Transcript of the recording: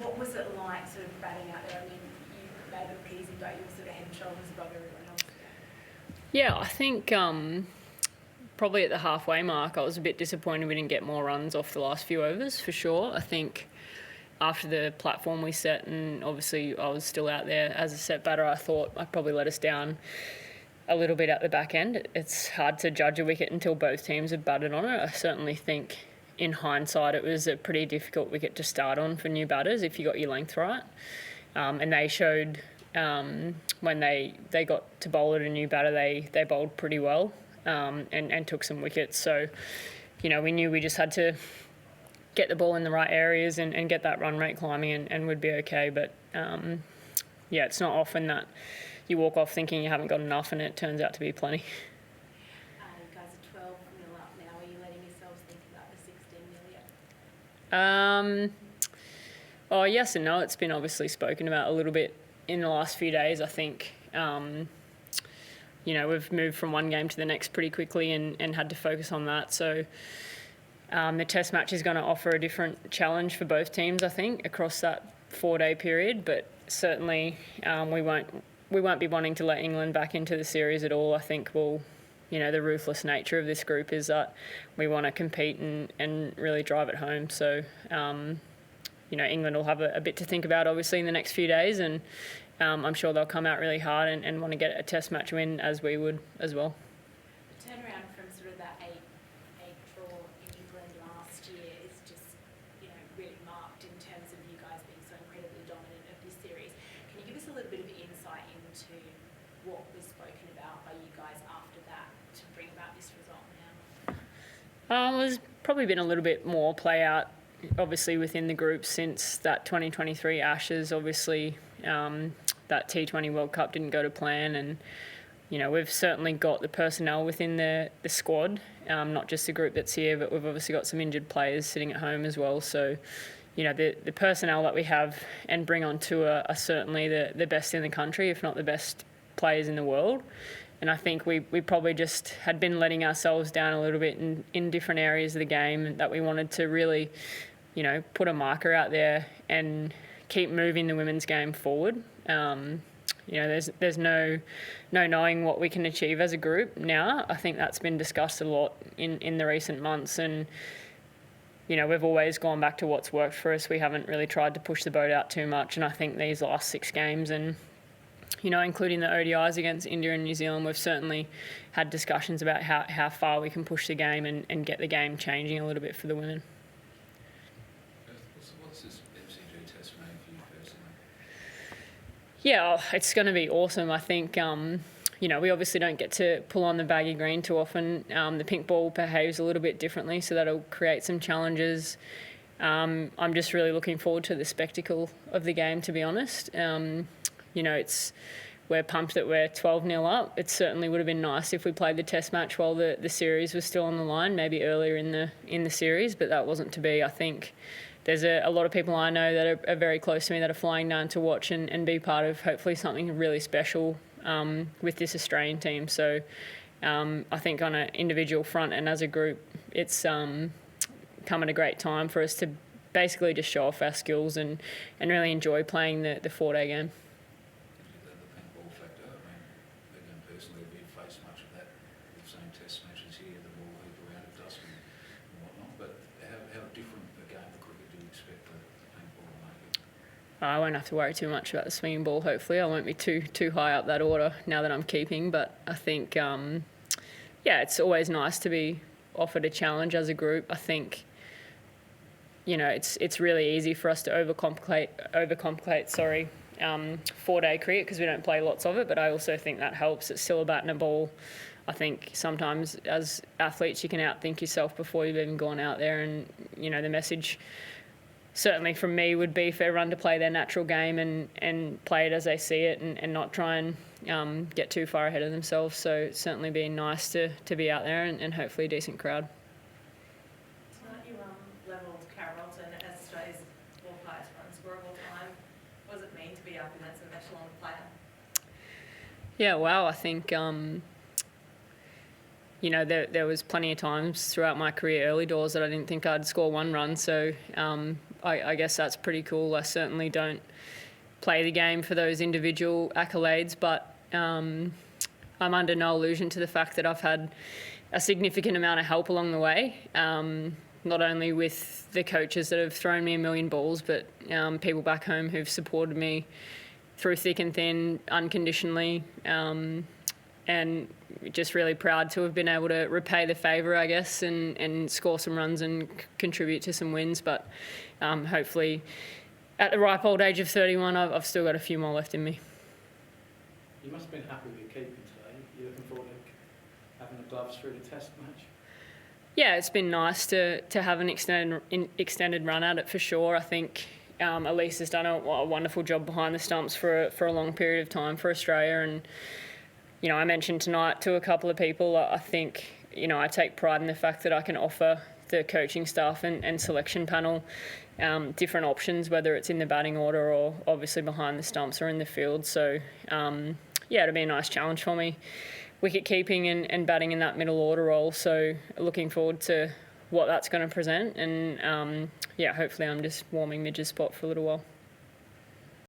What was it like sort of batting out there? I mean, you made it look easy, but you were sort of head and shoulders above everyone else. Yeah, I think probably at the halfway mark I was a bit disappointed we didn't get more runs off the last few overs, for sure. I think after the platform we set, and obviously I was still out there as a set batter, I thought I probably let us down a little bit at the back end. It's hard to judge a wicket until both teams have batted on it. I certainly think in hindsight it was a pretty difficult wicket to start on for new batters if you got your length right. And they showed when they got to bowl at a new batter, they bowled pretty well and took some wickets. So, we knew we just had to get the ball in the right areas and get that run rate climbing and we'd be okay. But, it's not often that you walk off thinking you haven't got enough and it turns out to be plenty. You guys are 12 nil up now. Are you letting yourselves think about the 16 nil yet? Oh, yes and no. It's been obviously spoken about a little bit in the last few days. I think, we've moved from one game to the next pretty quickly and had to focus on that. So the test match is going to offer a different challenge for both teams, I think, across that 4-day period. But certainly we won't be wanting to let England back into the series at all. I think the ruthless nature of this group is that we want to compete and really drive it home. So, England will have a bit to think about, obviously, in the next few days, and I'm sure they'll come out really hard and want to get a test match win, as we would as well. The turnaround from sort of that 8 draw in England last year is just, really marked in terms of you guys being so incredibly dominant of this series. Can you give us a little bit of insight into what was spoken about by you guys after that to bring about this result now? There's probably been a little bit more play out, obviously, within the group since that 2023 Ashes. Obviously, that T20 World Cup didn't go to plan, and we've certainly got the personnel within the squad, not just the group that's here, but we've obviously got some injured players sitting at home as well. So, the personnel that we have and bring on tour are certainly the best in the country, if not the best players in the world. And I think we probably just had been letting ourselves down a little bit in different areas of the game, that we wanted to really, put a marker out there and keep moving the women's game forward. There's no knowing what we can achieve as a group now. I think that's been discussed a lot in the recent months, and we've always gone back to what's worked for us. We haven't really tried to push the boat out too much, and I think these last 6 games and including the ODIs against India and New Zealand, we've certainly had discussions about how far we can push the game and get the game changing a little bit for the women. What's this MCG test mean for you personally? Yeah, it's going to be awesome. I think, we obviously don't get to pull on the baggy green too often. The pink ball behaves a little bit differently, so that'll create some challenges. I'm just really looking forward to the spectacle of the game, to be honest. We're pumped that we're 12-0 up. It certainly would have been nice if we played the test match while the series was still on the line, maybe earlier in the series, but that wasn't to be. I think there's a lot of people I know that are very close to me that are flying down to watch and be part of hopefully something really special with this Australian team. So I think on an individual front and as a group, it's come at a great time for us to basically just show off our skills and really enjoy playing the 4-day game. The pink ball factor, again, personally, we've faced much of that. We've seen test matches here, the ball hit around at dusk and whatnot, but how different a game of cricket do you expect the pink ball to make it? I won't have to worry too much about the swinging ball, hopefully. I won't be too high up that order now that I'm keeping, but I think, it's always nice to be offered a challenge as a group. I think, it's really easy for us to overcomplicate 4-day cricket because we don't play lots of it, but I also think that helps. It's still a bat and a ball. I think sometimes as athletes you can outthink yourself before you've even gone out there, and the message certainly from me would be for everyone to play their natural game and play it as they see it and not try and get too far ahead of themselves. So it's certainly been nice to be out there and hopefully a decent crowd. Tonight you levelled Carrollton as Australia's highest run scorer of all time. What does it mean to be up against an echelon player? Yeah, wow. I think, there was plenty of times throughout my career, early doors, that I didn't think I'd score 1 run. So I guess that's pretty cool. I certainly don't play the game for those individual accolades, but I'm under no illusion to the fact that I've had a significant amount of help along the way, not only with the coaches that have thrown me a million balls, but people back home who've supported me through thick and thin, unconditionally, and just really proud to have been able to repay the favour, I guess, and score some runs and contribute to some wins. But hopefully, at the ripe old age of 31, I've still got a few more left in me. You must have been happy with your keeping today. You're looking forward to having the gloves through the test match? Yeah, it's been nice to have an extended run at it for sure. I think Elise has done a wonderful job behind the stumps for a long period of time for Australia. And, you know, I mentioned tonight to a couple of people, I think, you know, I take pride in the fact that I can offer the coaching staff and selection panel different options, whether it's in the batting order or obviously behind the stumps or in the field. So, yeah, it'll be a nice challenge for me. Wicket keeping and batting in that middle order role. So looking forward to what that's going to present. And, yeah, hopefully I'm just warming Midge's spot for a little while.